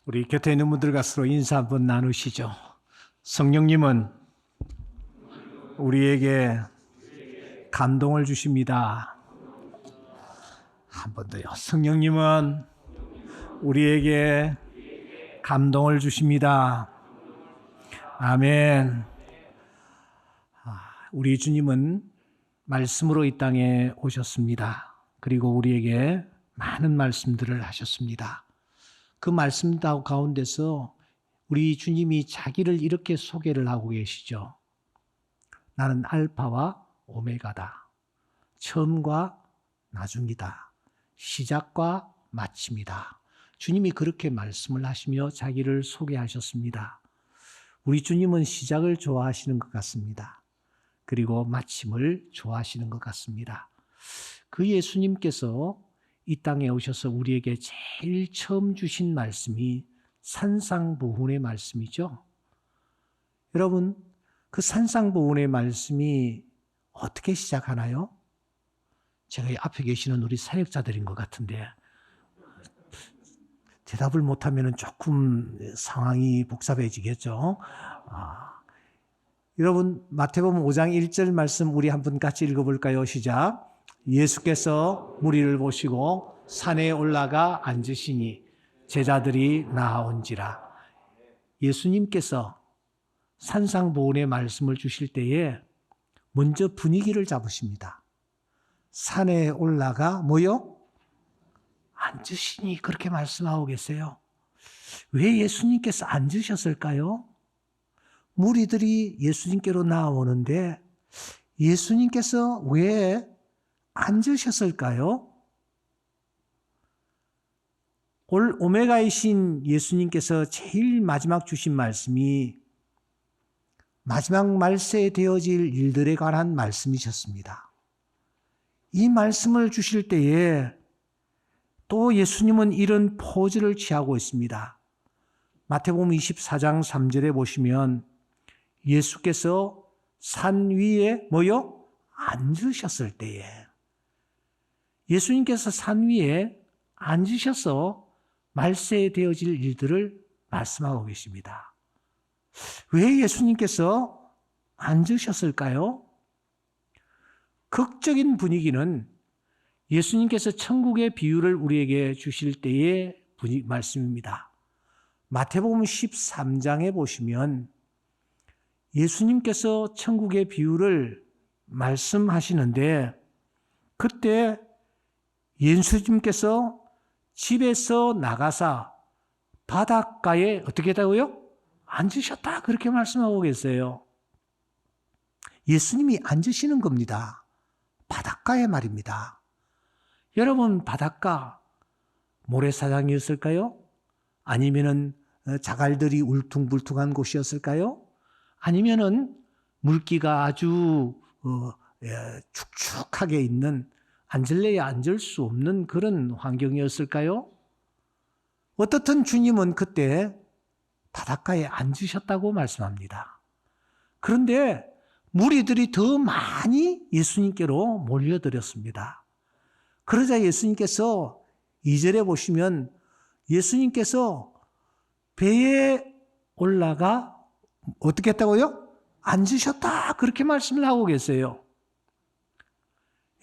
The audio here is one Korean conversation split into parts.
우리 곁에 있는 분들과 서로 인사 한번 나누시죠. 성령님은 우리에게 감동을 주십니다. 한 번 더요. 성령님은 우리에게 감동을 주십니다. 아멘. 우리 주님은 말씀으로 이 땅에 오셨습니다. 그리고 우리에게 많은 말씀들을 하셨습니다. 그 말씀 가운데서 우리 주님이 자기를 이렇게 소개를 하고 계시죠. 나는 알파와 오메가다. 처음과 나중이다. 시작과 마침이다. 주님이 그렇게 말씀을 하시며 자기를 소개하셨습니다. 우리 주님은 시작을 좋아하시는 것 같습니다. 그리고 마침을 좋아하시는 것 같습니다. 그 예수님께서 이 땅에 오셔서 우리에게 제일 처음 주신 말씀이 산상보훈의 말씀이죠. 여러분, 그 산상보훈의 말씀이 어떻게 시작하나요? 제가 앞에 계시는 우리 사역자들인 것 같은데 대답을 못하면 조금 상황이 복잡해지겠죠. 여러분, 마태복음 5장 1절 말씀 우리 한번 같이 읽어볼까요? 시작. 예수께서 무리를 보시고 산에 올라가 앉으시니 제자들이 나아온지라. 예수님께서 산상보훈의 말씀을 주실 때에 먼저 분위기를 잡으십니다. 산에 올라가 뭐요? 앉으시니 그렇게 말씀하고 계세요. 왜 예수님께서 앉으셨을까요? 무리들이 예수님께로 나아오는데 예수님께서 왜 앉으셨을까요? 오메가이신 예수님께서 제일 마지막 주신 말씀이 마지막 말세에 되어질 일들에 관한 말씀이셨습니다. 이 말씀을 주실 때에 또 예수님은 이런 포즈를 취하고 있습니다. 마태복음 24장 3절에 보시면 예수께서 산 위에 뭐요? 앉으셨을 때에 예수님께서 산 위에 앉으셔서 말세에 되어질 일들을 말씀하고 계십니다. 왜 예수님께서 앉으셨을까요? 극적인 분위기는 예수님께서 천국의 비유를 우리에게 주실 때의 말씀입니다. 마태복음 13장에 보시면 예수님께서 천국의 비유를 말씀하시는데 그때 예수님께서 집에서 나가사 바닷가에 어떻게 했다고요? 앉으셨다. 그렇게 말씀하고 계세요. 예수님이 앉으시는 겁니다. 바닷가에 말입니다. 여러분, 바닷가 모래사장이었을까요? 아니면은 자갈들이 울퉁불퉁한 곳이었을까요? 아니면은 물기가 아주 축축하게 있는 앉을래야 앉을 수 없는 그런 환경이었을까요? 어떻든 주님은 그때 바닷가에 앉으셨다고 말씀합니다. 그런데 무리들이 더 많이 예수님께로 몰려들었습니다. 그러자 예수님께서 2절에 보시면 예수님께서 배에 올라가 어떻게 했다고요? 앉으셨다. 그렇게 말씀을 하고 계세요.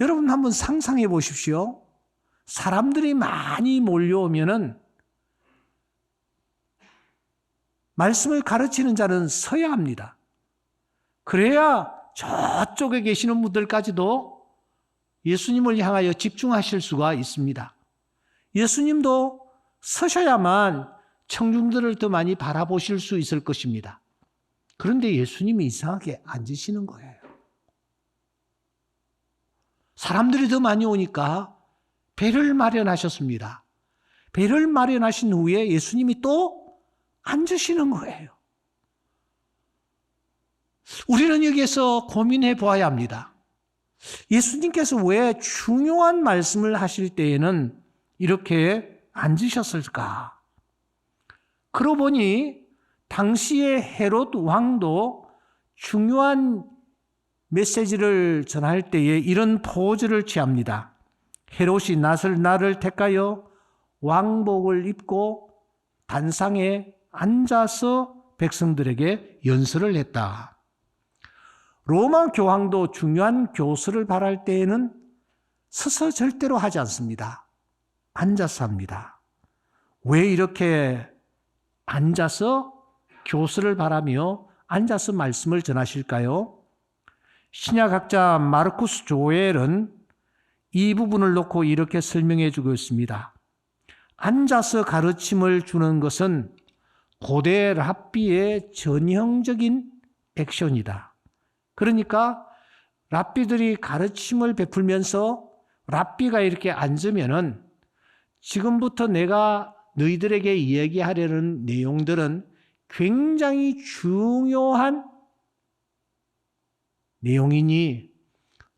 여러분 한번 상상해 보십시오. 사람들이 많이 몰려오면은 말씀을 가르치는 자는 서야 합니다. 그래야 저쪽에 계시는 분들까지도 예수님을 향하여 집중하실 수가 있습니다. 예수님도 서셔야만 청중들을 더 많이 바라보실 수 있을 것입니다. 그런데 예수님이 이상하게 앉으시는 거예요. 사람들이 더 많이 오니까 배를 마련하셨습니다. 배를 마련하신 후에 예수님이 또 앉으시는 거예요. 우리는 여기에서 고민해 보아야 합니다. 예수님께서 왜 중요한 말씀을 하실 때에는 이렇게 앉으셨을까? 그러고 보니 당시의 헤롯 왕도 중요한 메시지를 전할 때에 이런 포즈를 취합니다. 헤롯이 나를 택하여 왕복을 입고 단상에 앉아서 백성들에게 연설을 했다. 로마 교황도 중요한 교수를 발할 때에는 서서 절대로 하지 않습니다. 앉아서 합니다. 왜 이렇게 앉아서 교수를 발하며 앉아서 말씀을 전하실까요? 신약학자 마르쿠스 조엘은 이 부분을 놓고 이렇게 설명해 주고 있습니다. 앉아서 가르침을 주는 것은 고대 랍비의 전형적인 액션이다. 그러니까 랍비들이 가르침을 베풀면서 랍비가 이렇게 앉으면은 지금부터 내가 너희들에게 이야기하려는 내용들은 굉장히 중요한 내용이니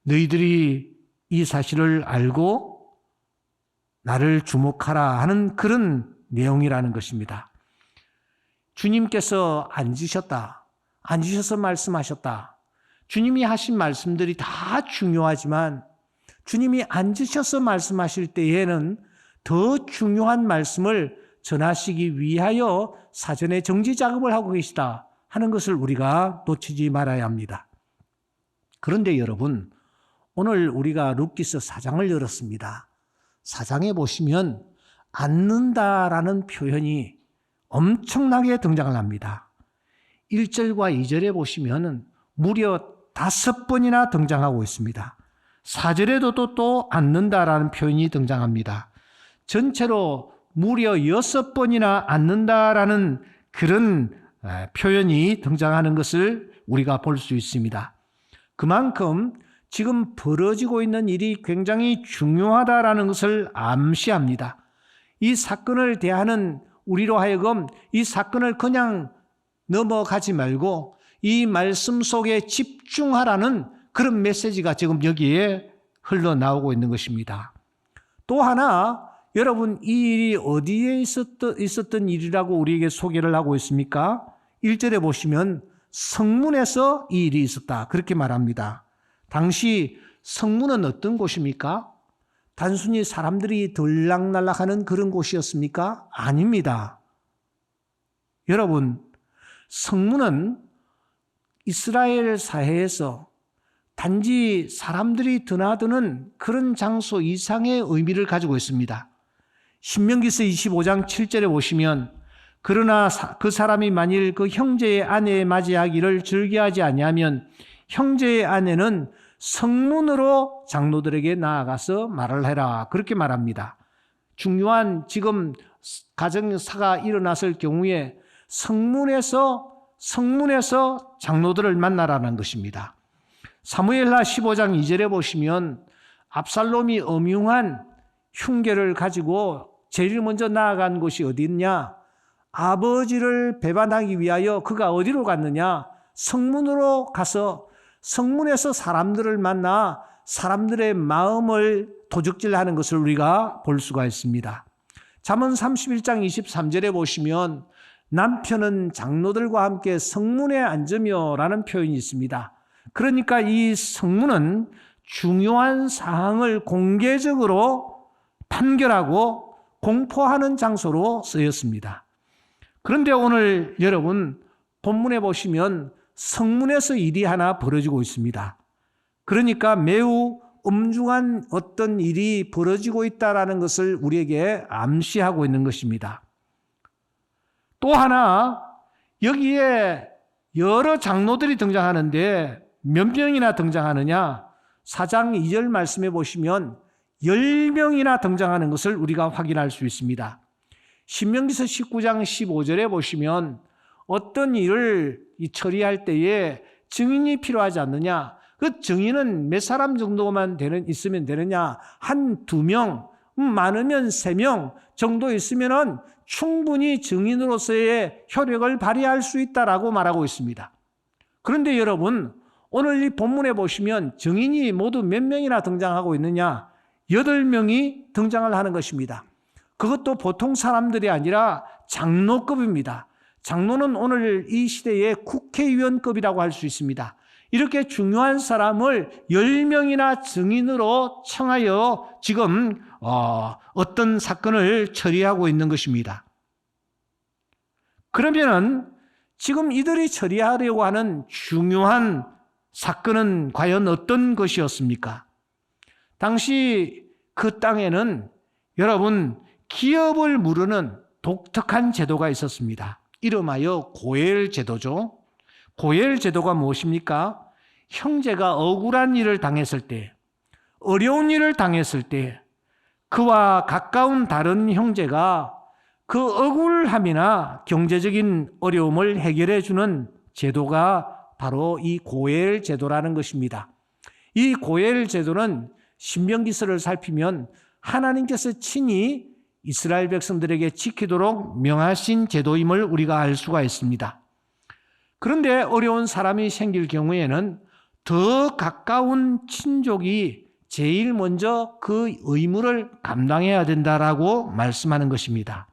너희들이 이 사실을 알고 나를 주목하라 하는 그런 내용이라는 것입니다. 주님께서 앉으셨다. 앉으셔서 말씀하셨다. 주님이 하신 말씀들이 다 중요하지만 주님이 앉으셔서 말씀하실 때에는 더 중요한 말씀을 전하시기 위하여 사전에 정지 작업을 하고 계시다 하는 것을 우리가 놓치지 말아야 합니다. 그런데 여러분, 오늘 우리가 룻기서 4장을 열었습니다. 4장에 보시면 앉는다라는 표현이 엄청나게 등장을 합니다. 1절과 2절에 보시면 무려 5번이나 등장하고 있습니다. 4절에도 또 앉는다라는 표현이 등장합니다. 전체로 무려 6번이나 앉는다라는 그런 표현이 등장하는 것을 우리가 볼 수 있습니다. 그만큼 지금 벌어지고 있는 일이 굉장히 중요하다라는 것을 암시합니다. 이 사건을 대하는 우리로 하여금 이 사건을 그냥 넘어가지 말고 이 말씀 속에 집중하라는 그런 메시지가 지금 여기에 흘러나오고 있는 것입니다. 또 하나, 여러분, 이 일이 어디에 있었던 일이라고 우리에게 소개를 하고 있습니까? 1절에 보시면 성문에서 이 일이 있었다. 그렇게 말합니다. 당시 성문은 어떤 곳입니까? 단순히 사람들이 들락날락하는 그런 곳이었습니까? 아닙니다. 여러분, 성문은 이스라엘 사회에서 단지 사람들이 드나드는 그런 장소 이상의 의미를 가지고 있습니다. 신명기서 25장 7절에 보시면 그러나 그 사람이 만일 그 형제의 아내에 맞이하기를 즐겨하지 아니하면 형제의 아내는 성문으로 장로들에게 나아가서 말을 해라. 그렇게 말합니다. 중요한 지금 가정사가 일어났을 경우에 성문에서 장로들을 만나라는 것입니다. 사무엘하 15장 2절에 보시면 압살롬이 엄흉한 흉계를 가지고 제일 먼저 나아간 곳이 어디 있냐? 아버지를 배반하기 위하여 그가 어디로 갔느냐? 성문으로 가서 성문에서 사람들을 만나 사람들의 마음을 도적질하는 것을 우리가 볼 수가 있습니다. 잠언 31장 23절에 보시면 남편은 장로들과 함께 성문에 앉으며 라는 표현이 있습니다. 그러니까 이 성문은 중요한 사항을 공개적으로 판결하고 공포하는 장소로 쓰였습니다. 그런데 오늘 여러분 본문에 보시면 성문에서 일이 하나 벌어지고 있습니다. 그러니까 매우 엄중한 어떤 일이 벌어지고 있다는 것을 우리에게 암시하고 있는 것입니다. 또 하나, 여기에 여러 장로들이 등장하는데 몇 명이나 등장하느냐? 4장 2절 말씀해 보시면 10명이나 등장하는 것을 우리가 확인할 수 있습니다. 신명기서 19장 15절에 보시면 어떤 일을 처리할 때에 증인이 필요하지 않느냐? 그 증인은 몇 사람 정도만 있으면 되느냐? 1-2명, 많으면 3명 정도 있으면은 충분히 증인으로서의 효력을 발휘할 수 있다라고 말하고 있습니다. 그런데 여러분, 오늘 이 본문에 보시면 증인이 모두 몇 명이나 등장하고 있느냐? 8명이 등장을 하는 것입니다. 그것도 보통 사람들이 아니라 장로급입니다. 장로는 오늘 이 시대의 국회의원급이라고 할 수 있습니다. 이렇게 중요한 사람을 10명이나 증인으로 청하여 지금 어떤 사건을 처리하고 있는 것입니다. 그러면은 지금 이들이 처리하려고 하는 중요한 사건은 과연 어떤 것이었습니까? 당시 그 땅에는 여러분 기업을 무르는 독특한 제도가 있었습니다. 이름하여 고엘 제도죠. 고엘 제도가 무엇입니까? 형제가 억울한 일을 당했을 때, 어려운 일을 당했을 때 그와 가까운 다른 형제가 그 억울함이나 경제적인 어려움을 해결해 주는 제도가 바로 이 고엘 제도라는 것입니다. 이 고엘 제도는 신명기서를 살피면 하나님께서 친히 이스라엘 백성들에게 지키도록 명하신 제도임을 우리가 알 수가 있습니다. 그런데 어려운 사람이 생길 경우에는 더 가까운 친족이 제일 먼저 그 의무를 감당해야 된다라고 말씀하는 것입니다.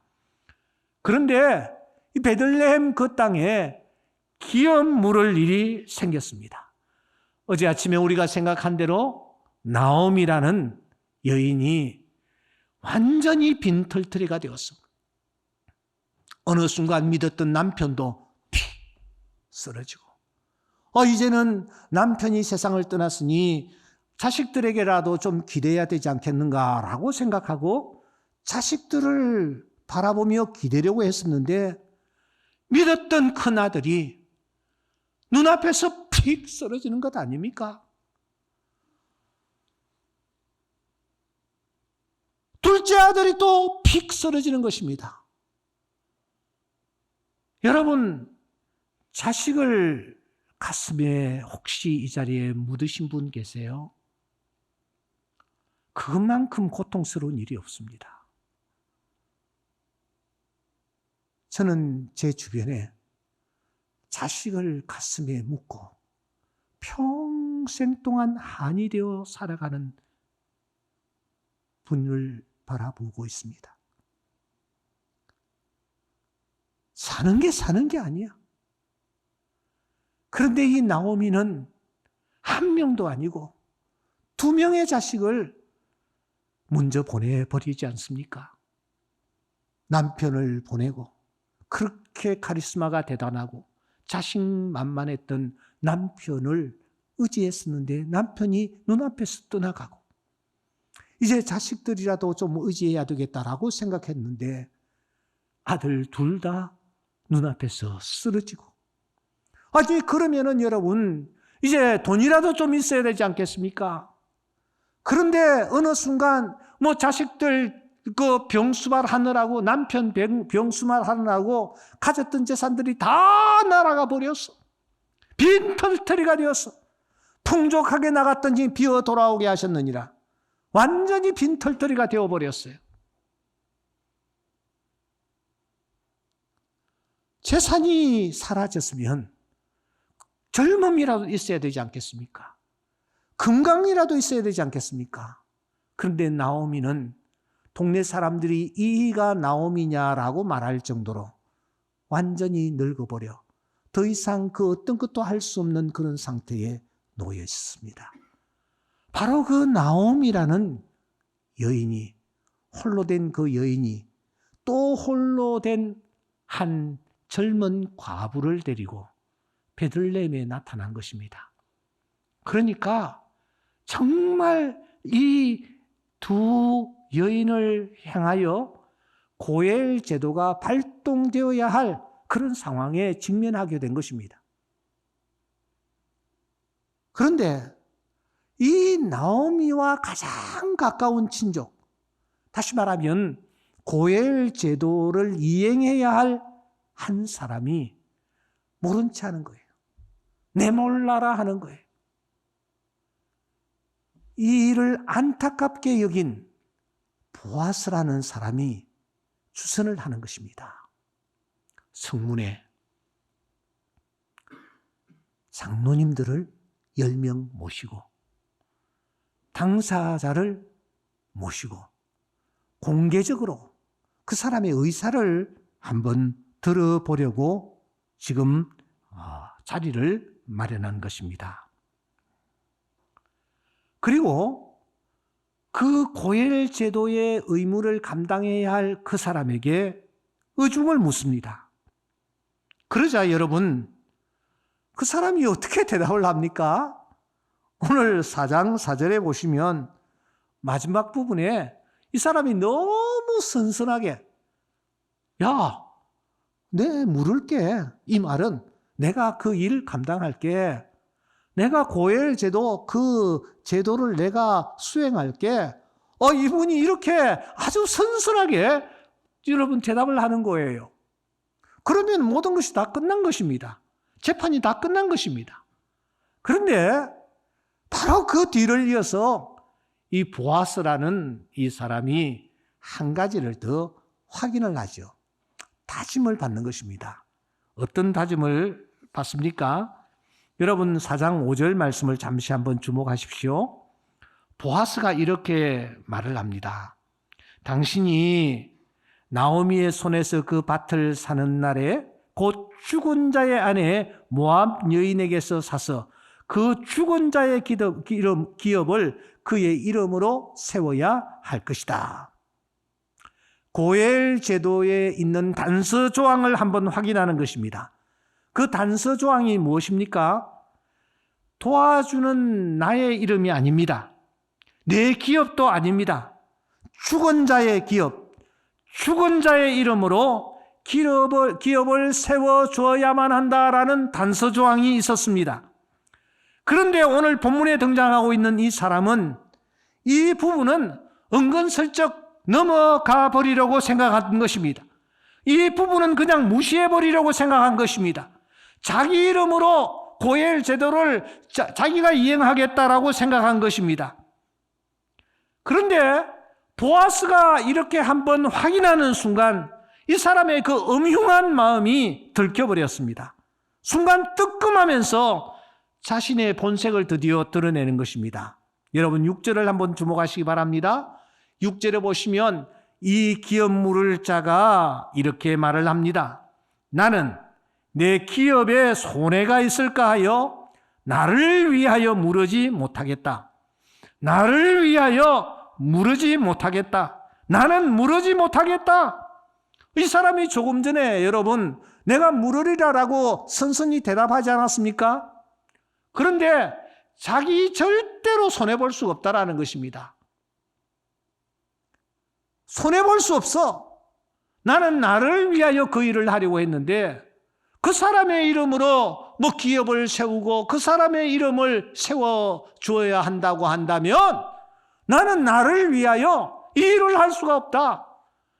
그런데 이 베들레헴 그 땅에 기업 물을 일이 생겼습니다. 어제 아침에 우리가 생각한 대로 나옴이라는 여인이 완전히 빈털터리가 되었어. 어느 순간 믿었던 남편도 픽 쓰러지고, 이제는 남편이 세상을 떠났으니 자식들에게라도 좀 기대야 되지 않겠는가라고 생각하고 자식들을 바라보며 기대려고 했었는데 믿었던 큰아들이 눈앞에서 픽 쓰러지는 것 아닙니까? 둘째 아들이 또 픽 쓰러지는 것입니다. 여러분, 자식을 가슴에 혹시 이 자리에 묻으신 분 계세요? 그것만큼 고통스러운 일이 없습니다. 저는 제 주변에 자식을 가슴에 묻고 평생 동안 한이 되어 살아가는 분을 바라보고 있습니다. 사는 게 아니야. 그런데 이 나오미는 한 명도 아니고 2명의 자식을 먼저 보내버리지 않습니까? 남편을 보내고 그렇게 카리스마가 대단하고 자신만만했던 남편을 의지했었는데 남편이 눈앞에서 떠나가고 이제 자식들이라도 좀 의지해야 되겠다라고 생각했는데 아들 둘 다 눈앞에서 쓰러지고, 아니 그러면은 여러분 이제 돈이라도 좀 있어야 되지 않겠습니까? 그런데 어느 순간 자식들 그 병수발 하느라고, 남편 병수발 하느라고 가졌던 재산들이 다 날아가 버렸어. 빈털터리가 되었어. 풍족하게 나갔더니 비어 돌아오게 하셨느니라. 완전히 빈털터리가 되어버렸어요. 재산이 사라졌으면 젊음이라도 있어야 되지 않겠습니까? 건강이라도 있어야 되지 않겠습니까? 그런데 나오미는 동네 사람들이 이가 나오미냐라고 말할 정도로 완전히 늙어버려 더 이상 그 어떤 것도 할 수 없는 그런 상태에 놓여 있습니다. 바로 그 나옴이라는 여인이, 홀로 된 그 여인이 또 홀로 된 한 젊은 과부를 데리고 베들레헴에 나타난 것입니다. 그러니까 정말 이 두 여인을 향하여 고엘 제도가 발동되어야 할 그런 상황에 직면하게 된 것입니다. 그런데 이 나오미와 가장 가까운 친족, 다시 말하면 고엘 제도를 이행해야 할 한 사람이 모른 체 하는 거예요. 내몰라라 하는 거예요. 이 일을 안타깝게 여긴 보아스라는 사람이 주선을 하는 것입니다. 성문에 장로님들을 10명 모시고 당사자를 모시고 공개적으로 그 사람의 의사를 한번 들어보려고 지금 자리를 마련한 것입니다. 그리고 그 고엘 제도의 의무를 감당해야 할 그 사람에게 의중을 묻습니다. 그러자 여러분, 그 사람이 어떻게 대답을 합니까? 오늘 4장 4절에 보시면 마지막 부분에 이 사람이 너무 선선하게, 야, 내 물을게. 이 말은 내가 그 일 감당할게. 내가 고엘 제도, 그 제도를 내가 수행할게. 이분이 이렇게 아주 선선하게 여러분 대답을 하는 거예요. 그러면 모든 것이 다 끝난 것입니다. 재판이 다 끝난 것입니다. 그런데 바로 그 뒤를 이어서 이 보아스라는 이 사람이 한 가지를 더 확인을 하죠. 다짐을 받는 것입니다. 어떤 다짐을 받습니까? 여러분 4장 5절 말씀을 잠시 한번 주목하십시오. 보아스가 이렇게 말을 합니다. 당신이 나오미의 손에서 그 밭을 사는 날에 곧 죽은 자의 아내 모압 여인에게서 사서 그 죽은 자의 기업을 그의 이름으로 세워야 할 것이다. 고엘 제도에 있는 단서 조항을 한번 확인하는 것입니다. 그 단서 조항이 무엇입니까? 도와주는 나의 이름이 아닙니다. 내 기업도 아닙니다. 죽은 자의 기업, 죽은 자의 이름으로 기업을 세워줘야만 한다라는 단서 조항이 있었습니다. 그런데 오늘 본문에 등장하고 있는 이 사람은 이 부분은 은근슬쩍 넘어가 버리려고 생각한 것입니다. 이 부분은 그냥 무시해 버리려고 생각한 것입니다. 자기 이름으로 고엘 제도를 자기가 이행하겠다라고 생각한 것입니다. 그런데 보아스가 이렇게 한번 확인하는 순간 이 사람의 그 음흉한 마음이 들켜버렸습니다. 순간 뜨끔하면서 자신의 본색을 드디어 드러내는 것입니다. 여러분 6절을 한번 주목하시기 바랍니다. 6절에 보시면 이 기업 물을 자가 이렇게 말을 합니다. 나는 내 기업에 손해가 있을까 하여 나를 위하여 물으지 못하겠다. 나를 위하여 물으지 못하겠다. 나는 물으지 못하겠다. 이 사람이 조금 전에 여러분 내가 물으리라라고 선선히 대답하지 않았습니까? 그런데 자기 절대로 손해볼 수 없다라는 것입니다. 손해볼 수 없어. 나는 나를 위하여 그 일을 하려고 했는데 그 사람의 이름으로 뭐 기업을 세우고 그 사람의 이름을 세워주어야 한다고 한다면 나는 나를 위하여 이 일을 할 수가 없다.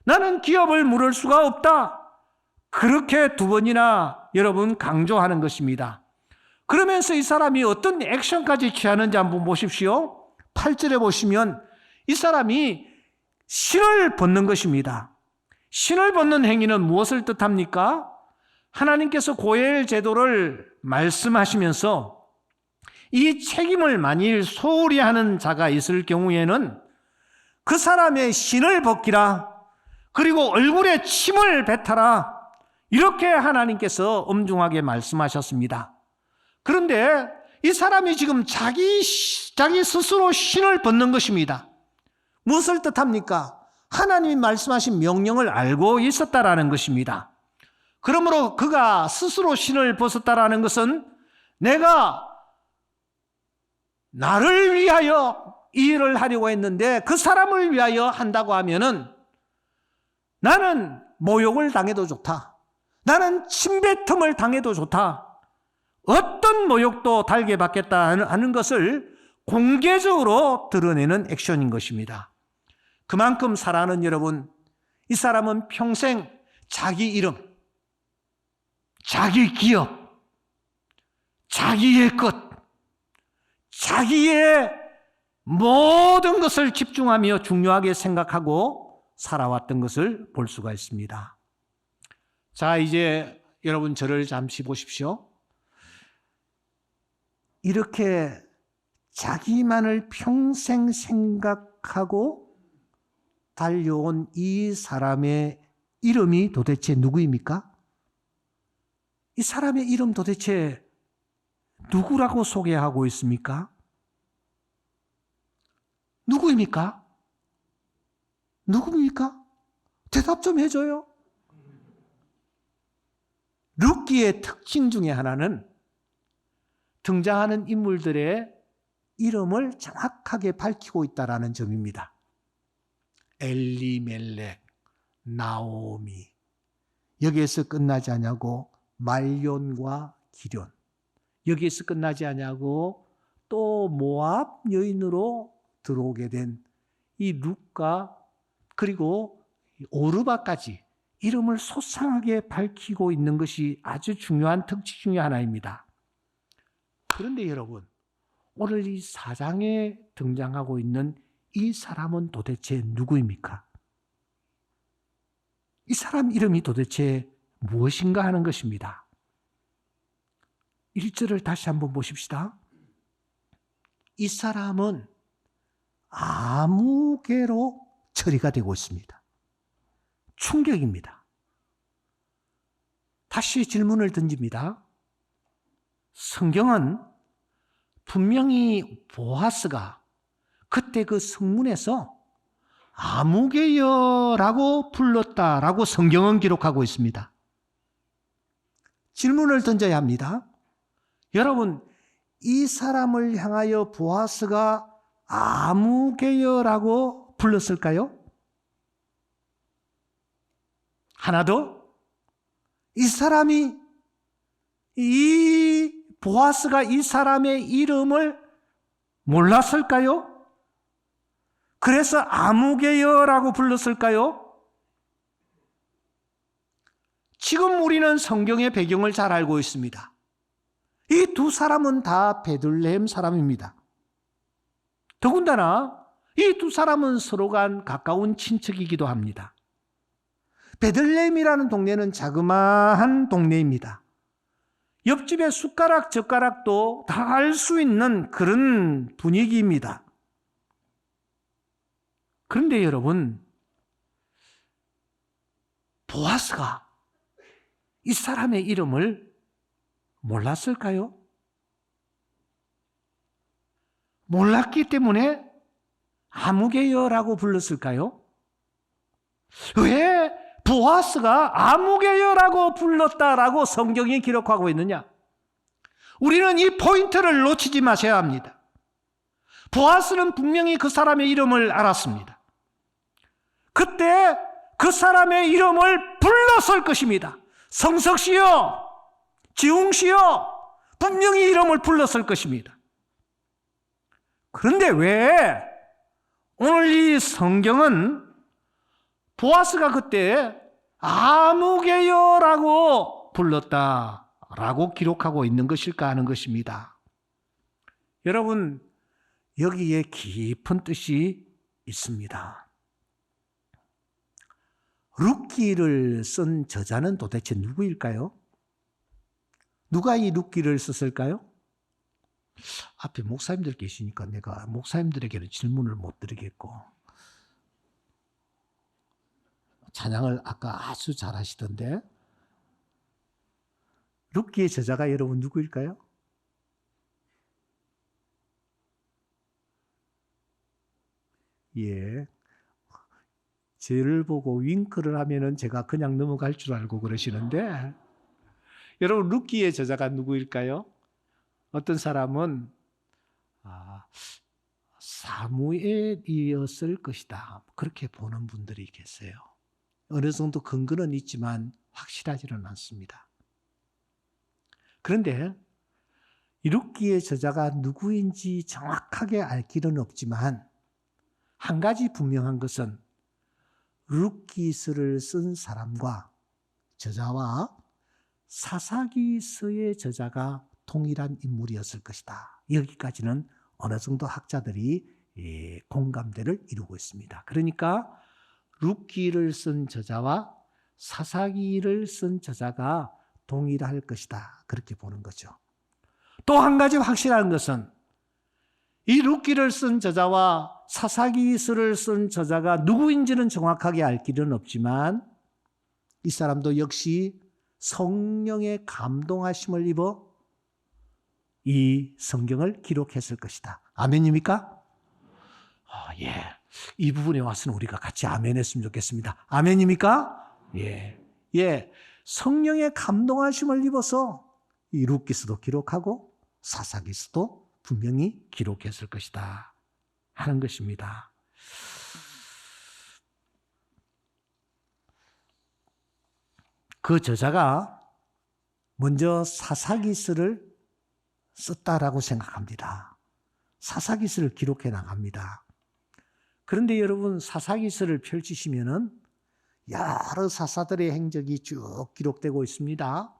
나는 기업을 물을 수가 없다. 그렇게 두 번이나 여러분 강조하는 것입니다. 그러면서 이 사람이 어떤 액션까지 취하는지 한번 보십시오. 8절에 보시면 이 사람이 신을 벗는 것입니다. 신을 벗는 행위는 무엇을 뜻합니까? 하나님께서 고엘 제도를 말씀하시면서 이 책임을 만일 소홀히 하는 자가 있을 경우에는 그 사람의 신을 벗기라. 그리고 얼굴에 침을 뱉어라. 이렇게 하나님께서 엄중하게 말씀하셨습니다. 그런데 이 사람이 지금 자기 스스로 신을 벗는 것입니다. 무엇을 뜻합니까? 하나님이 말씀하신 명령을 알고 있었다라는 것입니다. 그러므로 그가 스스로 신을 벗었다라는 것은 내가 나를 위하여 이 일을 하려고 했는데 그 사람을 위하여 한다고 하면은 나는 모욕을 당해도 좋다. 나는 침뱉음을 당해도 좋다. 어떤 모욕도 달게 받겠다 하는 것을 공개적으로 드러내는 액션인 것입니다. 그만큼 사랑하는 여러분, 이 사람은 평생 자기 이름, 자기 기업, 자기의 것, 자기의 모든 것을 집중하며 중요하게 생각하고 살아왔던 것을 볼 수가 있습니다. 자, 이제 여러분 저를 잠시 보십시오. 이렇게 자기만을 평생 생각하고 달려온 이 사람의 이름이 도대체 누구입니까? 이 사람의 이름 도대체 누구라고 소개하고 있습니까? 누구입니까? 누굽니까? 대답 좀 해줘요. 룻기의 특징 중에 하나는 등장하는 인물들의 이름을 정확하게 밝히고 있다는 점입니다. 엘리멜렉, 나오미, 여기에서 끝나지 않냐고 말론과 기럨, 여기에서 끝나지 않냐고 또 모압 여인으로 들어오게 된 이 룻과 그리고 오르바까지 이름을 소상하게 밝히고 있는 것이 아주 중요한 특징 중에 하나입니다. 그런데 여러분, 오늘 이 4장에 등장하고 있는 이 사람은 도대체 누구입니까? 이 사람 이름이 도대체 무엇인가 하는 것입니다. 1절을 다시 한번 보십시다. 이 사람은 아무개로 처리가 되고 있습니다. 충격입니다. 다시 질문을 던집니다. 성경은 분명히 보아스가 그때 그 성문에서 아무개여라고 불렀다라고 성경은 기록하고 있습니다. 질문을 던져야 합니다. 여러분, 이 사람을 향하여 보아스가 아무개여라고 불렀을까요? 하나 더, 이 사람이 이 보아스가 이 사람의 이름을 몰랐을까요? 그래서 아무개여라고 불렀을까요? 지금 우리는 성경의 배경을 잘 알고 있습니다. 이 두 사람은 다 베들레헴 사람입니다. 더군다나 이 두 사람은 서로가 가까운 친척이기도 합니다. 베들레헴이라는 동네는 자그마한 동네입니다. 옆집에 숟가락, 젓가락도 다 알 수 있는 그런 분위기입니다. 그런데 여러분, 보아스가 이 사람의 이름을 몰랐을까요? 몰랐기 때문에 아무개여라고 불렀을까요? 왜 보아스가 아무개여라고 불렀다라고 성경이 기록하고 있느냐? 우리는 이 포인트를 놓치지 마셔야 합니다. 보아스는 분명히 그 사람의 이름을 알았습니다. 그때 그 사람의 이름을 불렀을 것입니다. 성석씨여, 지웅씨여, 분명히 이름을 불렀을 것입니다. 그런데 왜 오늘 이 성경은 보아스가 그때 아무개여라고 불렀다라고 기록하고 있는 것일까 하는 것입니다. 여러분, 여기에 깊은 뜻이 있습니다. 룻기를 쓴 저자는 도대체 누구일까요? 누가 이 룻기를 썼을까요? 앞에 목사님들 계시니까 내가 목사님들에게는 질문을 못 드리겠고, 찬양을 아까 아주 잘하시던데, 룻기의 저자가 여러분 누구일까요? 예, 저를 보고 윙크를 하면은 제가 그냥 넘어갈 줄 알고 그러시는데, 여러분 룻기의 저자가 누구일까요? 어떤 사람은 사무엘이었을 것이다, 그렇게 보는 분들이 계세요. 어느 정도 근거는 있지만 확실하지는 않습니다. 그런데 이 룻기의 저자가 누구인지 정확하게 알 길은 없지만 한 가지 분명한 것은 룻기서를 쓴 사람과 저자와 사사기서의 저자가 동일한 인물이었을 것이다. 여기까지는 어느 정도 학자들이 공감대를 이루고 있습니다. 그러니까 룻기를 쓴 저자와 사사기를 쓴 저자가 동일할 것이다, 그렇게 보는 거죠. 또 한 가지 확실한 것은 이 룻기를 쓴 저자와 사사기서를 쓴 저자가 누구인지는 정확하게 알 길은 없지만 이 사람도 역시 성령의 감동하심을 입어 이 성경을 기록했을 것이다. 아멘입니까? 예. 이 부분에 와서는 우리가 같이 아멘 했으면 좋겠습니다. 아멘입니까? 예. 예. 성령의 감동하심을 입어서 이 룻기스도 기록하고 사사기스도 분명히 기록했을 것이다 하는 것입니다. 그 저자가 먼저 사사기스를 썼다라고 생각합니다. 사사기스를 기록해 나갑니다. 그런데 여러분, 사사기스를 펼치시면은 여러 사사들의 행적이 쭉 기록되고 있습니다.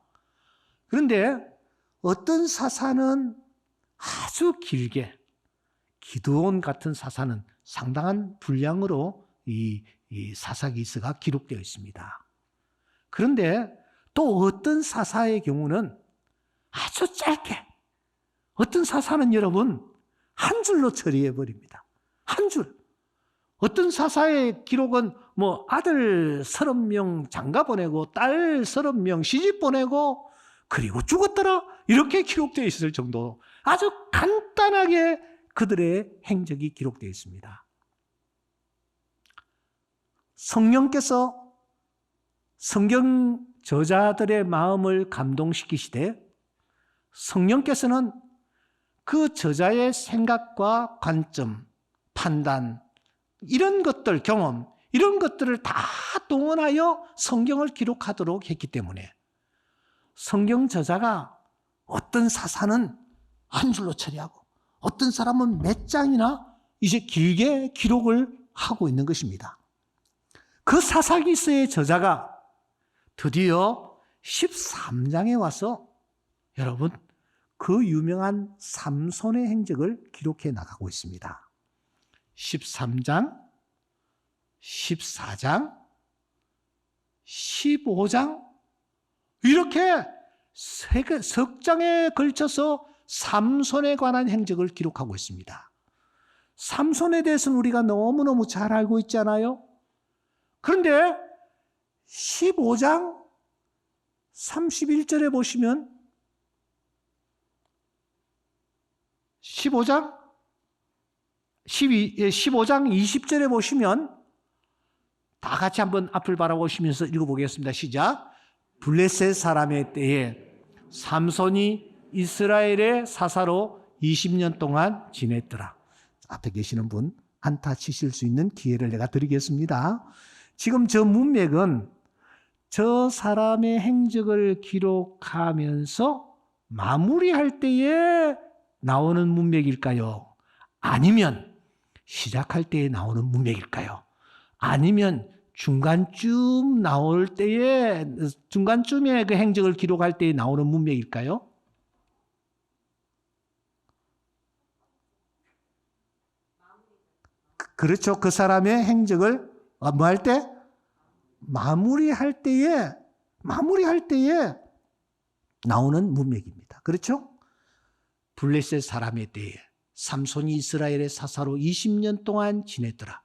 그런데 어떤 사사는 아주 길게, 기드온 같은 사사는 상당한 분량으로 이 사사기스가 기록되어 있습니다. 그런데 또 어떤 사사의 경우는 아주 짧게, 어떤 사사는 여러분 한 줄로 처리해 버립니다. 한 줄. 어떤 사사의 기록은 뭐 아들 30명 장가 보내고 딸 30명 시집 보내고 그리고 죽었더라 이렇게 기록되어 있을 정도, 아주 간단하게 그들의 행적이 기록되어 있습니다. 성령께서 성경 저자들의 마음을 감동시키시되 성령께서는 그 저자의 생각과 관점, 판단, 이런 것들, 경험, 이런 것들을 다 동원하여 성경을 기록하도록 했기 때문에 성경 저자가 어떤 사사는 한 줄로 처리하고 어떤 사람은 몇 장이나 이제 길게 기록을 하고 있는 것입니다. 그 사사기스의 저자가 드디어 13장에 와서 여러분 그 유명한 삼손의 행적을 기록해 나가고 있습니다. 13장, 14장, 15장 이렇게 석 장에 걸쳐서 삼손에 관한 행적을 기록하고 있습니다. 삼손에 대해서는 우리가 너무너무 잘 알고 있잖아요. 그런데 15장 31절에 보시면 15장 20절에 보시면 다 같이 한번 앞을 바라보시면서 읽어보겠습니다. 시작. 블레셋 사람의 때에 삼손이 이스라엘의 사사로 20년 동안 지냈더라. 앞에 계시는 분 안타 치실 수 있는 기회를 내가 드리겠습니다. 지금 저 문맥은 저 사람의 행적을 기록하면서 마무리할 때에 나오는 문맥일까요? 아니면 시작할 때에 나오는 문맥일까요? 아니면 중간쯤 나올 때에, 중간쯤에 그 행적을 기록할 때에 나오는 문맥일까요? 그렇죠. 그 사람의 행적을 뭐 할 때? 마무리할 때에 나오는 문맥입니다. 그렇죠? 블레셋 사람의 때에 삼손이 이스라엘의 사사로 20년 동안 지냈더라.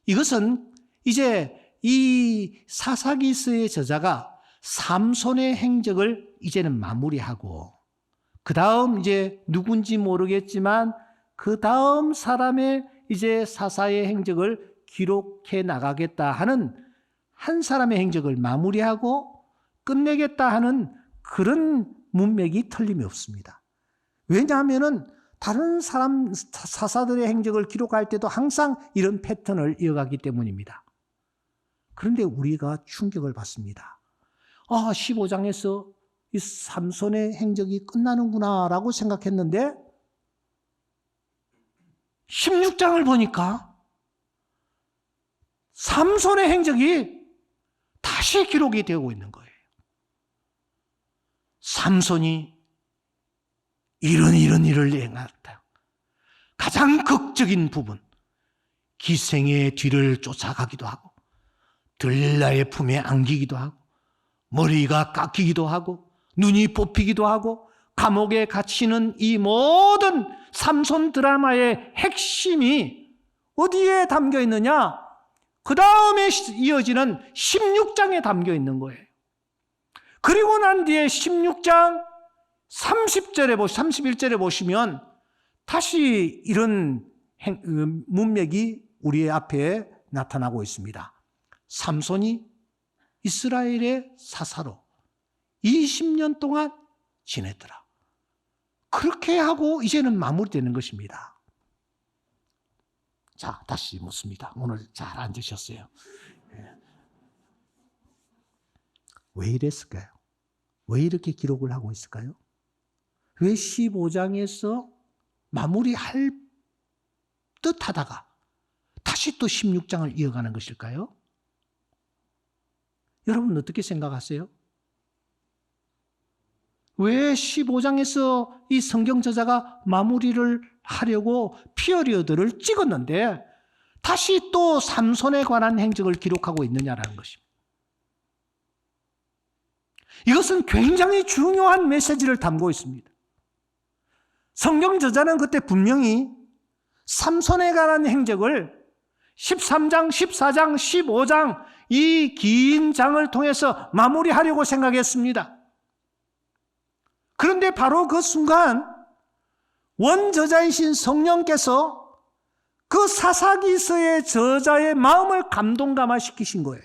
이것은 이제 이 사사기스의 저자가 삼손의 행적을 이제는 마무리하고 그 다음 이제 누군지 모르겠지만 그 다음 사람의 이제 사사의 행적을 기록해 나가겠다 하는 한 사람의 행적을 마무리하고 끝내겠다 하는 그런 문맥이 틀림이 없습니다. 왜냐하면은 다른 사람 사사들의 행적을 기록할 때도 항상 이런 패턴을 이어가기 때문입니다. 그런데 우리가 충격을 받습니다. 15장에서 이 삼손의 행적이 끝나는구나라고 생각했는데 16장을 보니까 삼손의 행적이 다시 기록이 되고 있는 거예요. 삼손이 이런 일을 행했다. 가장 극적인 부분, 기생의 뒤를 쫓아가기도 하고 들릴라의 품에 안기기도 하고 머리가 깎이기도 하고 눈이 뽑히기도 하고 감옥에 갇히는 이 모든 삼손 드라마의 핵심이 어디에 담겨 있느냐? 그 다음에 이어지는 16장에 담겨 있는 거예요. 그리고 난 뒤에 16장 31절에 보시면 다시 이런 문맥이 우리의 앞에 나타나고 있습니다. 삼손이 이스라엘의 사사로 20년 동안 지냈더라. 그렇게 하고 이제는 마무리되는 것입니다. 자, 다시 묻습니다. 오늘 잘 앉으셨어요. 왜 이랬을까요? 왜 이렇게 기록을 하고 있을까요? 왜 15장에서 마무리할 듯 하다가 다시 또 16장을 이어가는 것일까요? 여러분 어떻게 생각하세요? 왜 15장에서 이 성경 저자가 마무리를 하려고 피어리어드를 찍었는데 다시 또 삼손에 관한 행적을 기록하고 있느냐라는 것입니다. 이것은 굉장히 중요한 메시지를 담고 있습니다. 성경 저자는 그때 분명히 삼손에 관한 행적을 13장, 14장, 15장 이 긴 장을 통해서 마무리하려고 생각했습니다. 그런데 바로 그 순간 원저자이신 성령께서 그 사사기서의 저자의 마음을 감동감화시키신 거예요.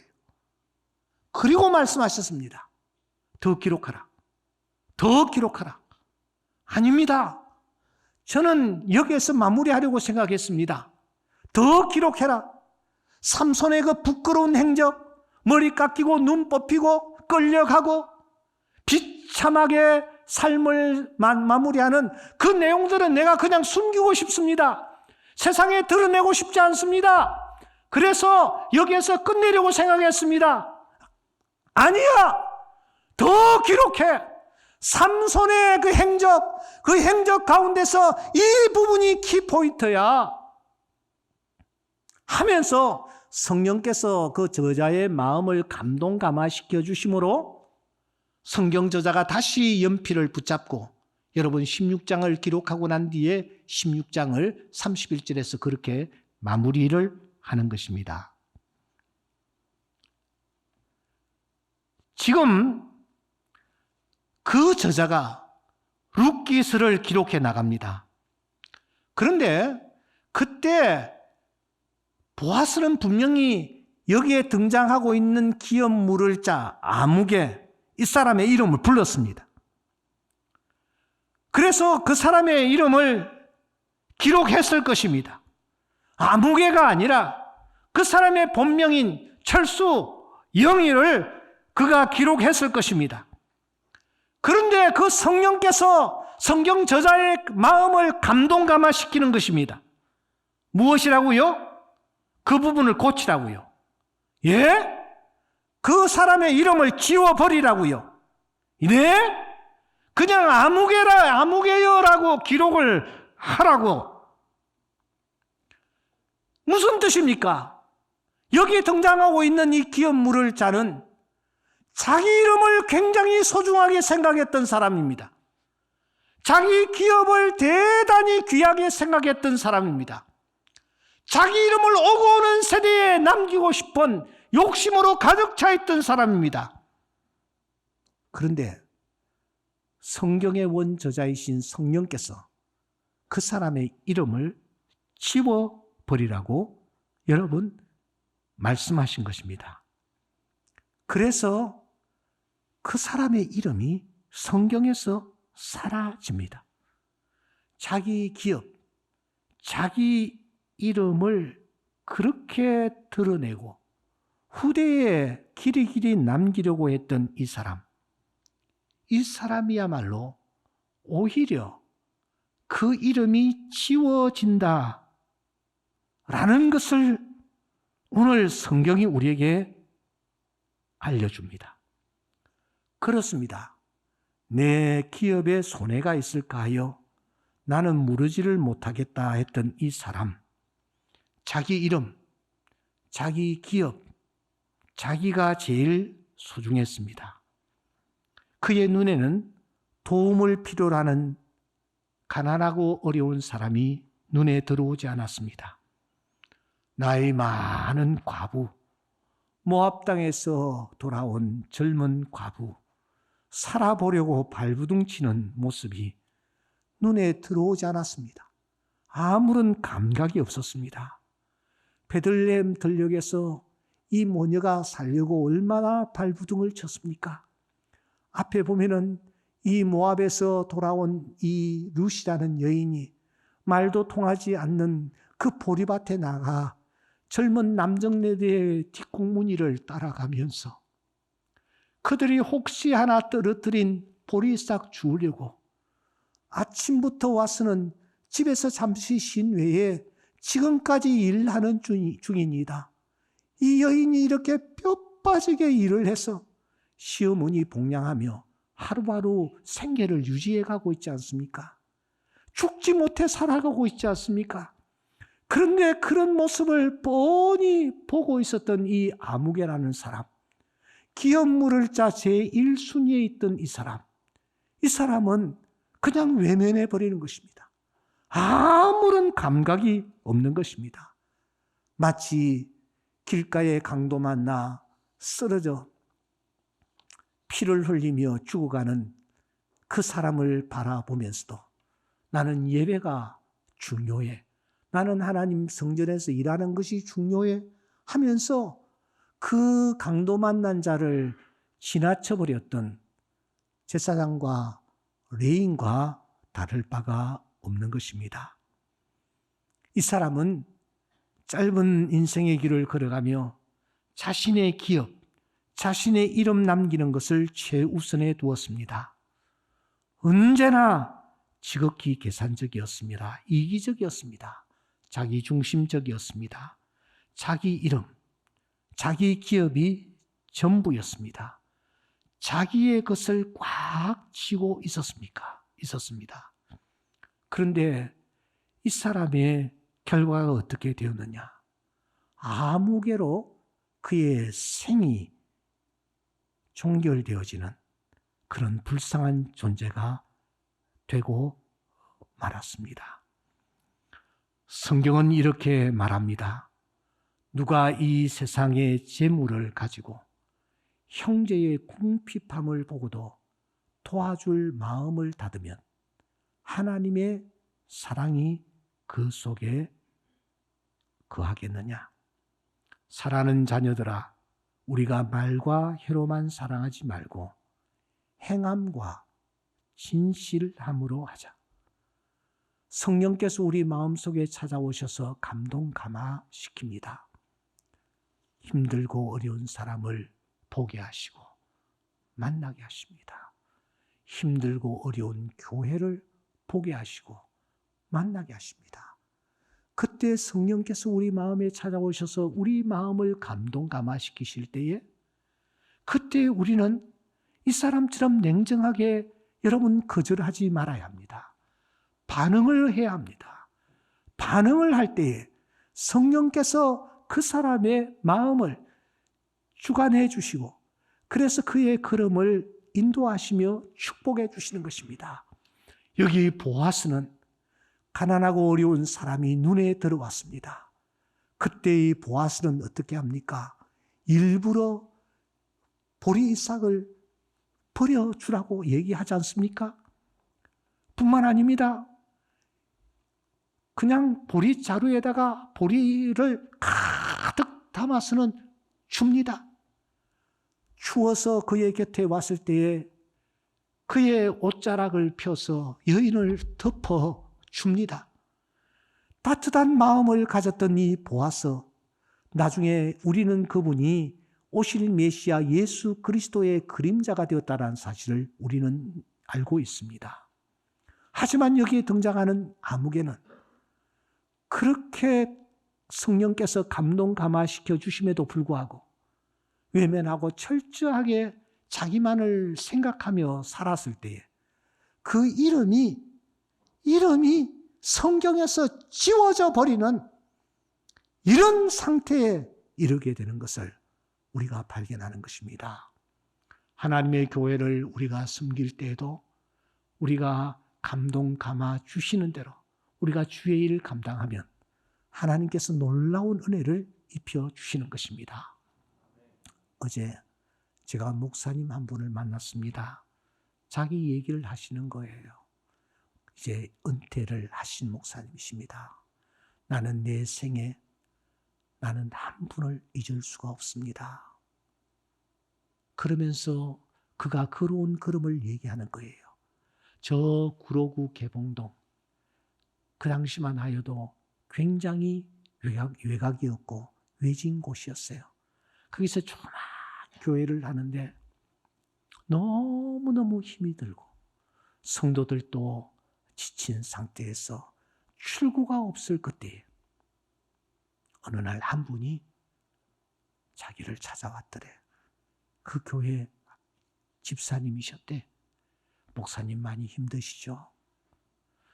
그리고 말씀하셨습니다. 더 기록하라. 더 기록하라. 아닙니다. 저는 여기에서 마무리하려고 생각했습니다. 더 기록해라. 삼손의 그 부끄러운 행적, 머리 깎이고 눈 뽑히고 끌려가고 비참하게 삶을 마무리하는 그 내용들은 내가 그냥 숨기고 싶습니다. 세상에 드러내고 싶지 않습니다. 그래서 여기에서 끝내려고 생각했습니다. 아니야! 더 기록해! 삼손의 그 행적 가운데서 이 부분이 키포인트야. 하면서 성령께서 그 저자의 마음을 감동감화시켜 주심으로 성경 저자가 다시 연필을 붙잡고 여러분 16장을 기록하고 난 뒤에 16장을 31절에서 그렇게 마무리를 하는 것입니다. 지금 그 저자가 룻기서를 기록해 나갑니다. 그런데 그때 보아스는 분명히 여기에 등장하고 있는 기업 물을 자 아무개 이 사람의 이름을 불렀습니다. 그래서 그 사람의 이름을 기록했을 것입니다. 아무개가 아니라 그 사람의 본명인 철수 영희를 그가 기록했을 것입니다. 그런데 그 성령께서 성경 저자의 마음을 감동감화시키는 것입니다. 무엇이라고요? 그 부분을 고치라고요. 예? 그 사람의 이름을 지워버리라고요. 네? 그냥 아무개여라고 기록을 하라고. 무슨 뜻입니까? 여기에 등장하고 있는 이 기업 물을 자는 자기 이름을 굉장히 소중하게 생각했던 사람입니다. 자기 기업을 대단히 귀하게 생각했던 사람입니다. 자기 이름을 오고 오는 세대에 남기고 싶은 욕심으로 가득 차 있던 사람입니다. 그런데 성경의 원저자이신 성령께서 그 사람의 이름을 지워버리라고 여러분 말씀하신 것입니다. 그래서 그 사람의 이름이 성경에서 사라집니다. 자기 기업, 자기 이름을 그렇게 드러내고 후대에 길이 남기려고 했던 이 사람이야말로 오히려 그 이름이 지워진다 라는 것을 오늘 성경이 우리에게 알려줍니다. 그렇습니다. 내 기업에 손해가 있을까 하여 나는 무르지를 못하겠다 했던 이 사람, 자기 이름, 자기 기업, 자기가 제일 소중했습니다. 그의 눈에는 도움을 필요로 하는 가난하고 어려운 사람이 눈에 들어오지 않았습니다. 나이 많은 과부, 모압 땅에서 돌아온 젊은 과부, 살아보려고 발부둥치는 모습이 눈에 들어오지 않았습니다. 아무런 감각이 없었습니다. 베들레헴 들녘에서 이 모녀가 살려고 얼마나 발부둥을 쳤습니까? 앞에 보면은 이 모압에서 돌아온 이 룻이라는 여인이 말도 통하지 않는 그 보리밭에 나가 젊은 남정네들의 뒷공무니를 따라가면서 그들이 혹시 하나 떨어뜨린 보리싹 주우려고 아침부터 와서는 집에서 잠시 쉰 외에 지금까지 일하는 중입니다. 이 여인이 이렇게 뼈 빠지게 일을 해서 시어머니 복양하며 하루하루 생계를 유지해 가고 있지 않습니까? 죽지 못해 살아가고 있지 않습니까? 그런데 그런 모습을 뻔히 보고 있었던 이 아무개라는 사람, 기업 물을 자 제1순위에 있던 이 사람은 그냥 외면해 버리는 것입니다. 아무런 감각이 없는 것입니다. 마치 길가에 강도 만나 쓰러져 피를 흘리며 죽어가는 그 사람을 바라보면서도 나는 예배가 중요해, 나는 하나님 성전에서 일하는 것이 중요해 하면서 그 강도 만난 자를 지나쳐버렸던 제사장과 레인과 다를 바가 없는 것입니다. 이 사람은 짧은 인생의 길을 걸어가며 자신의 기업, 자신의 이름 남기는 것을 최우선에 두었습니다. 언제나 지극히 계산적이었습니다. 이기적이었습니다. 자기중심적이었습니다. 자기 이름, 자기 기업이 전부였습니다. 자기의 것을 꽉 쥐고 있었습니다. 그런데 이 사람의 결과가 어떻게 되었느냐? 아무개로 그의 생이 종결되어지는 그런 불쌍한 존재가 되고 말았습니다. 성경은 이렇게 말합니다. 누가 이 세상의 재물을 가지고 형제의 궁핍함을 보고도 도와줄 마음을 닫으면 하나님의 사랑이 그 속에 거하겠느냐? 사랑하는 자녀들아, 우리가 말과 혀로만 사랑하지 말고 행함과 진실함으로 하자. 성령께서 우리 마음속에 찾아오셔서 감동 감화시킵니다. 힘들고 어려운 사람을 보게 하시고 만나게 하십니다. 힘들고 어려운 교회를 보게 하시고 만나게 하십니다. 그때 성령께서 우리 마음에 찾아오셔서 우리 마음을 감동 감화시키실 때에 그때 우리는 이 사람처럼 냉정하게 여러분 거절하지 말아야 합니다. 반응을 해야 합니다. 반응을 할 때에 성령께서 그 사람의 마음을 주관해 주시고 그래서 그의 걸음을 인도하시며 축복해 주시는 것입니다. 여기 보아스는 가난하고 어려운 사람이 눈에 들어왔습니다. 그때 이 보아스는 어떻게 합니까? 일부러 보리싹을 버려주라고 얘기하지 않습니까? 뿐만 아닙니다. 그냥 보리자루에다가 보리를 가득 담아서는 줍니다. 추워서 그의 곁에 왔을 때에 그의 옷자락을 펴서 여인을 덮어 줍니다. 따뜻한 마음을 가졌던 이 보아스, 나중에 우리는 그분이 오실 메시아 예수 그리스도의 그림자가 되었다는 사실을 우리는 알고 있습니다. 하지만 여기에 등장하는 아무개는 그렇게 성령께서 감동 감화시켜 주심에도 불구하고 외면하고 철저하게 자기만을 생각하며 살았을 때에 그 이름이 성경에서 지워져 버리는 이런 상태에 이르게 되는 것을 우리가 발견하는 것입니다. 하나님의 교회를 우리가 섬길 때에도 우리가 감동 감화 주시는 대로 우리가 주의 일을 감당하면 하나님께서 놀라운 은혜를 입혀 주시는 것입니다. 어제 제가 목사님 한 분을 만났습니다. 자기 얘기를 하시는 거예요. 이제 은퇴를 하신 목사님이십니다. 나는 내 생에 나는 한 분을 잊을 수가 없습니다. 그러면서 그가 걸어온 걸음을 얘기하는 거예요. 저 구로구 개봉동, 그 당시만 하여도 굉장히 외곽이었고 외진 곳이었어요. 거기서 조그만 교회를 하는데 너무너무 힘이 들고 성도들도 지친 상태에서 출구가 없을 그때에 어느 날 한 분이 자기를 찾아왔더래. 그 교회 집사님이셨대. 목사님 많이 힘드시죠?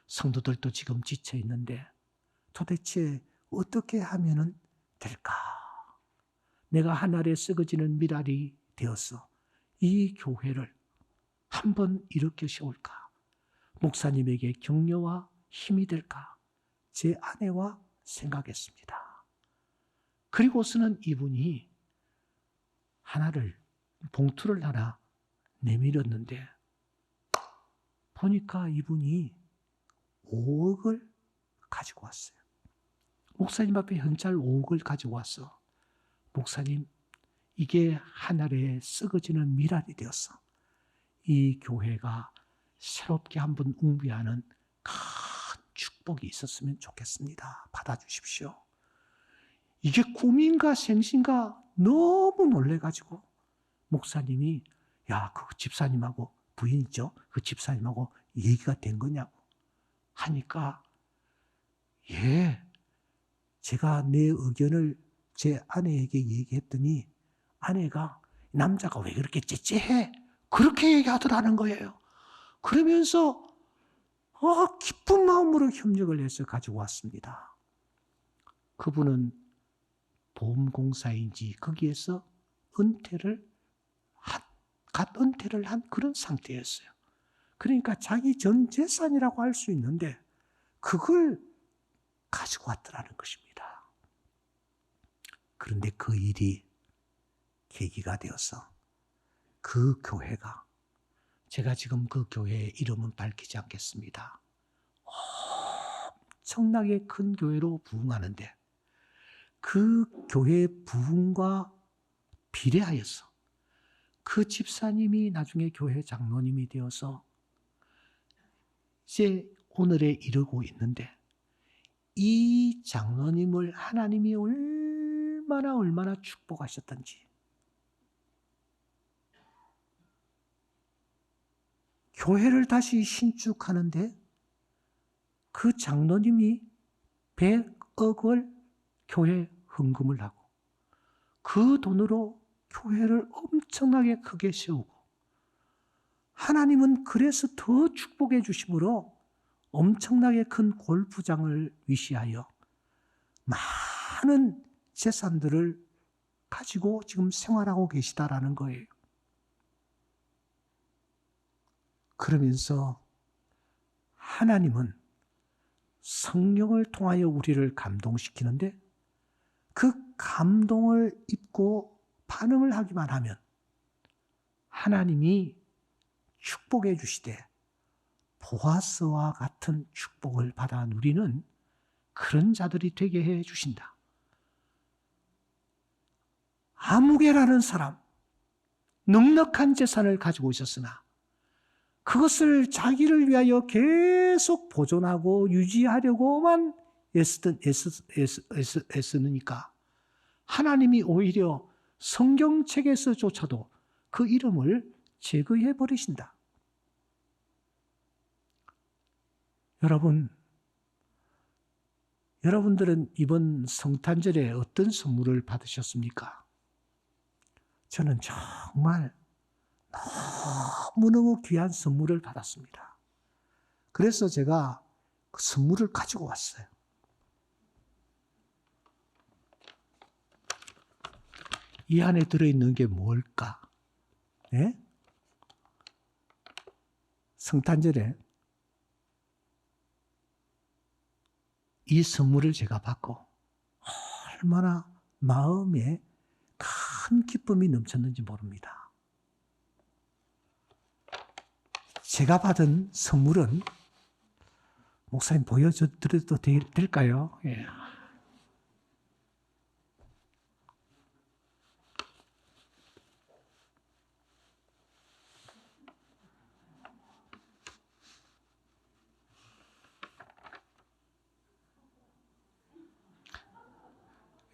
성도들도 지금 지쳐 있는데 도대체 어떻게 하면 될까? 내가 하늘에 썩어지는 미랄이 되어서 이 교회를 한번 일으켜 세울까? 목사님에게 격려와 힘이 될까? 제 아내와 생각했습니다. 그리고서는 이분이 봉투를 하나 내밀었는데 보니까 이분이 5억을 가지고 왔어요. 목사님 앞에 현찰 5억을 가지고 왔어. 목사님, 이게 하늘에 썩어지는 미랄이 되어서 이 교회가 새롭게 한번 웅비하는 큰 축복이 있었으면 좋겠습니다. 받아주십시오. 이게 꿈인가 생신가 너무 놀래가지고 목사님이 그 집사님하고 부인이죠. 그 집사님하고 얘기가 된 거냐고 하니까 제가 내 의견을 제 아내에게 얘기했더니 아내가 남자가 왜 그렇게 째째해? 그렇게 얘기하더라는 거예요. 그러면서 기쁜 마음으로 협력을 해서 가지고 왔습니다. 그분은 보험공사인지 거기에서 은퇴를 한 그런 상태였어요. 그러니까 자기 전 재산이라고 할 수 있는데 그걸 가지고 왔더라는 것입니다. 그런데 그 일이 계기가 되어서 그 교회가, 제가 지금 그 교회의 이름은 밝히지 않겠습니다. 엄청나게 큰 교회로 부흥하는데 그 교회의 부흥과 비례하여서 그 집사님이 나중에 교회 장로님이 되어서 이제 오늘에 이르고 있는데 이 장로님을 하나님이 얼마나 축복하셨던지, 교회를 다시 신축하는데 그 장로님이 100억을 교회 헌금을 하고 그 돈으로 교회를 엄청나게 크게 세우고, 하나님은 그래서 더 축복해 주심으로 엄청나게 큰 골프장을 위시하여 많은 재산들을 가지고 지금 생활하고 계시다라는 거예요. 그러면서 하나님은 성령을 통하여 우리를 감동시키는데 그 감동을 입고 반응을 하기만 하면 하나님이 축복해 주시되 보아스와 같은 축복을 받아 누리는 그런 자들이 되게 해 주신다. 아무개라는 사람, 넉넉한 재산을 가지고 있었으나 그것을 자기를 위하여 계속 보존하고 유지하려고만 애쓰니까 하나님이 오히려 성경책에서조차도 그 이름을 제거해 버리신다. 여러분들은 이번 성탄절에 어떤 선물을 받으셨습니까? 저는 정말 너무너무 귀한 선물을 받았습니다. 그래서 제가 그 선물을 가지고 왔어요. 이 안에 들어있는 게 뭘까? 네? 성탄절에 이 선물을 제가 받고 얼마나 마음에 큰 기쁨이 넘쳤는지 모릅니다. 제가 받은 선물은 목사님 보여드려도 될까요? 예.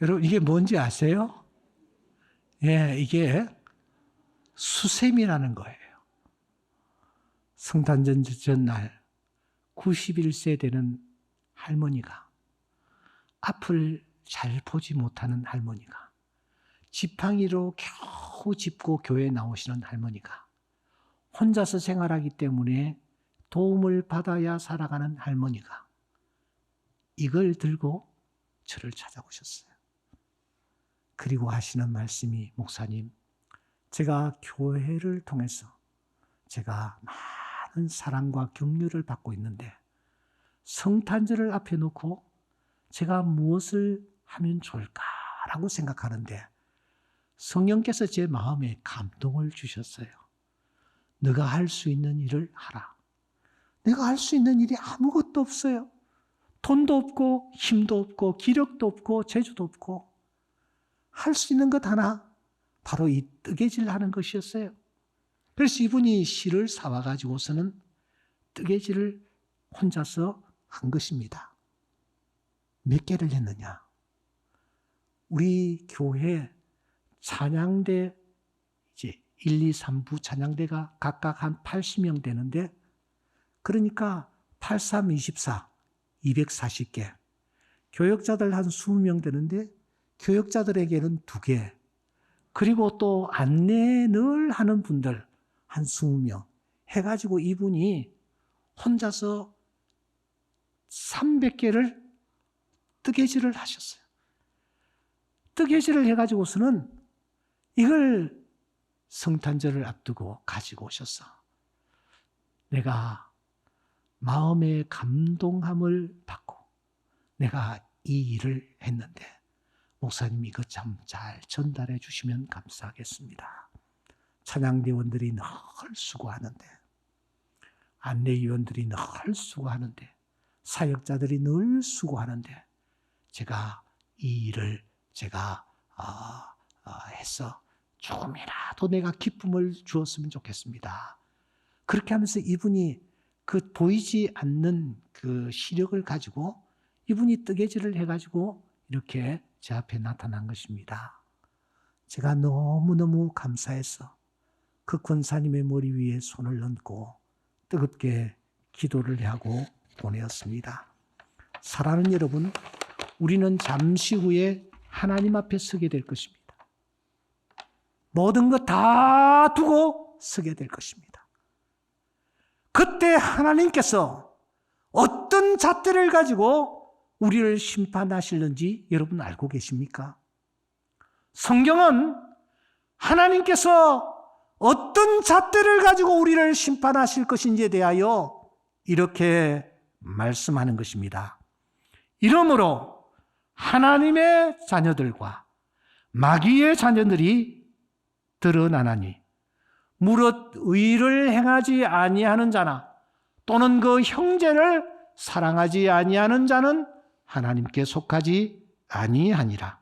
여러분, 이게 뭔지 아세요? 예, 이게 수셈이라는 거예요. 성탄절 전날 91세 되는 할머니가, 앞을 잘 보지 못하는 할머니가, 지팡이로 겨우 짚고 교회에 나오시는 할머니가, 혼자서 생활하기 때문에 도움을 받아야 살아가는 할머니가 이걸 들고 저를 찾아오셨어요. 그리고 하시는 말씀이, 목사님, 제가 교회를 통해서 제가 많은 사랑과 격려를 받고 있는데 성탄절을 앞에 놓고 제가 무엇을 하면 좋을까라고 생각하는데 성령께서 제 마음에 감동을 주셨어요. 네가 할 수 있는 일을 하라. 내가 할 수 있는 일이 아무것도 없어요. 돈도 없고 힘도 없고 기력도 없고 재주도 없고 할 수 있는 것 하나, 바로 이 뜨개질 하는 것이었어요. 그래서 이분이 실을 사와가지고서는 뜨개질을 혼자서 한 것입니다. 몇 개를 했느냐? 우리 교회 찬양대 이제 1, 2, 3부 찬양대가 각각 한 80명 되는데, 그러니까 8, 3, 24, 240개. 교역자들 한 20명 되는데 교역자들에게는 2개. 그리고 또 안내 늘 하는 분들 한 20명 해가지고 이분이 혼자서 300개를 뜨개질을 하셨어요. 뜨개질을 해가지고서는 이걸 성탄절을 앞두고 가지고 오셨어. 내가 마음의 감동함을 받고 내가 이 일을 했는데 목사님 이거 참 잘 전달해 주시면 감사하겠습니다. 찬양대원들이 늘 수고하는데, 안내위원들이 늘 수고하는데, 사역자들이 늘 수고하는데 제가 이 일을 제가 해서 조금이라도 내가 기쁨을 주었으면 좋겠습니다. 그렇게 하면서 이분이 그 보이지 않는 그 시력을 가지고 이분이 뜨개질을 해가지고 이렇게 제 앞에 나타난 것입니다. 제가 너무너무 감사해서 그 권사님의 머리 위에 손을 얹고 뜨겁게 기도를 하고 보내었습니다. 사랑하는 여러분, 우리는 잠시 후에 하나님 앞에 서게 될 것입니다. 모든 것 다 두고 서게 될 것입니다. 그때 하나님께서 어떤 잣대를 가지고 우리를 심판하실는지 여러분 알고 계십니까? 성경은 하나님께서 어떤 잣대를 가지고 우리를 심판하실 것인지에 대하여 이렇게 말씀하는 것입니다. 이러므로 하나님의 자녀들과 마귀의 자녀들이 드러나나니 무릇 의를 행하지 아니하는 자나 또는 그 형제를 사랑하지 아니하는 자는 하나님께 속하지 아니하니라.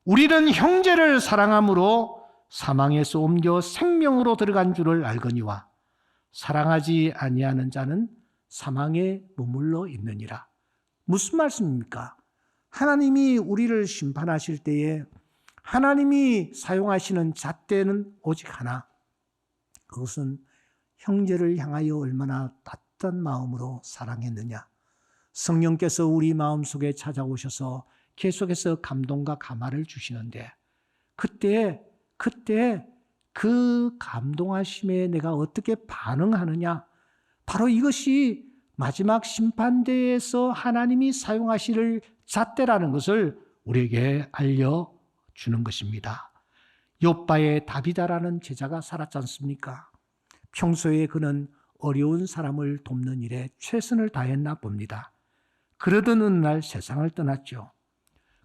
우리는 형제를 사랑함으로 사망에서 옮겨 생명으로 들어간 줄을 알거니와 사랑하지 아니하는 자는 사망에 머물러 있느니라. 무슨 말씀입니까? 하나님이 우리를 심판하실 때에 하나님이 사용하시는 잣대는 오직 하나. 그것은 형제를 향하여 얼마나 따뜻한 마음으로 사랑했느냐. 성령께서 우리 마음속에 찾아오셔서 계속해서 감동과 감화를 주시는데 그때 그 감동하심에 내가 어떻게 반응하느냐. 바로 이것이 마지막 심판대에서 하나님이 사용하실 잣대라는 것을 우리에게 알려주는 것입니다. 욥바의 다비다라는 제자가 살았지 않습니까? 평소에 그는 어려운 사람을 돕는 일에 최선을 다했나 봅니다. 그러던 어느 날 세상을 떠났죠.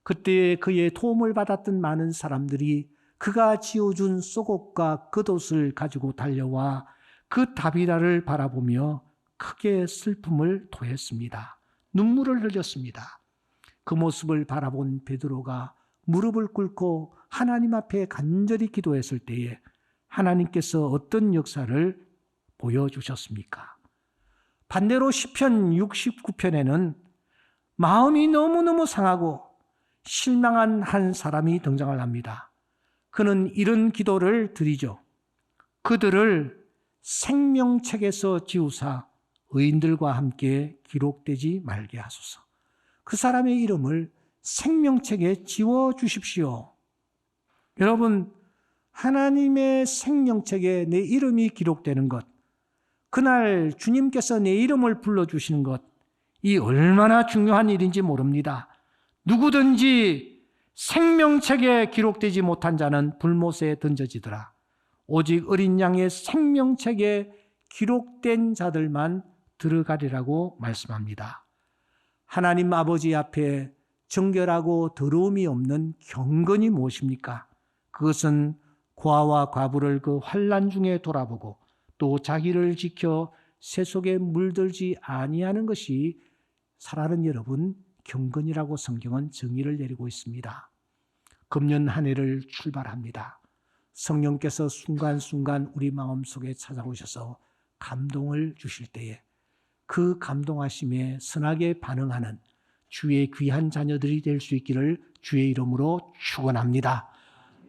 그때 그의 도움을 받았던 많은 사람들이 그가 지어준 속옷과 겉옷을 가지고 달려와 그 다비다를 바라보며 크게 슬픔을 토했습니다. 눈물을 흘렸습니다. 그 모습을 바라본 베드로가 무릎을 꿇고 하나님 앞에 간절히 기도했을 때에 하나님께서 어떤 역사를 보여주셨습니까? 반대로 시편 69편에는 마음이 너무너무 상하고 실망한 한 사람이 등장을 합니다. 그는 이런 기도를 드리죠. 그들을 생명책에서 지우사 의인들과 함께 기록되지 말게 하소서. 그 사람의 이름을 생명책에 지워주십시오. 여러분, 하나님의 생명책에 내 이름이 기록되는 것, 그날 주님께서 내 이름을 불러주시는 것, 이 얼마나 중요한 일인지 모릅니다. 누구든지 생명책에 기록되지 못한 자는 불못에 던져지더라. 오직 어린 양의 생명책에 기록된 자들만 들어가리라고 말씀합니다. 하나님 아버지 앞에 정결하고 더러움이 없는 경건이 무엇입니까? 그것은 고아와 과부를 그 환난 중에 돌아보고 또 자기를 지켜 새 속에 물들지 아니하는 것이 사랑하는 여러분, 경건이라고 성경은 정의를 내리고 있습니다. 금년 한 해를 출발합니다. 성령께서 순간순간 우리 마음속에 찾아오셔서 감동을 주실 때에 그 감동하심에 선하게 반응하는 주의 귀한 자녀들이 될 수 있기를 주의 이름으로 축원합니다.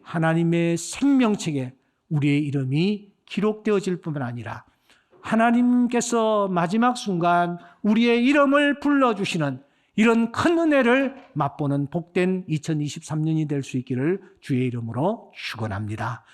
하나님의 생명책에 우리의 이름이 기록되어질 뿐만 아니라 하나님께서 마지막 순간 우리의 이름을 불러주시는 이런 큰 은혜를 맛보는 복된 2023년이 될 수 있기를 주의 이름으로 축원합니다.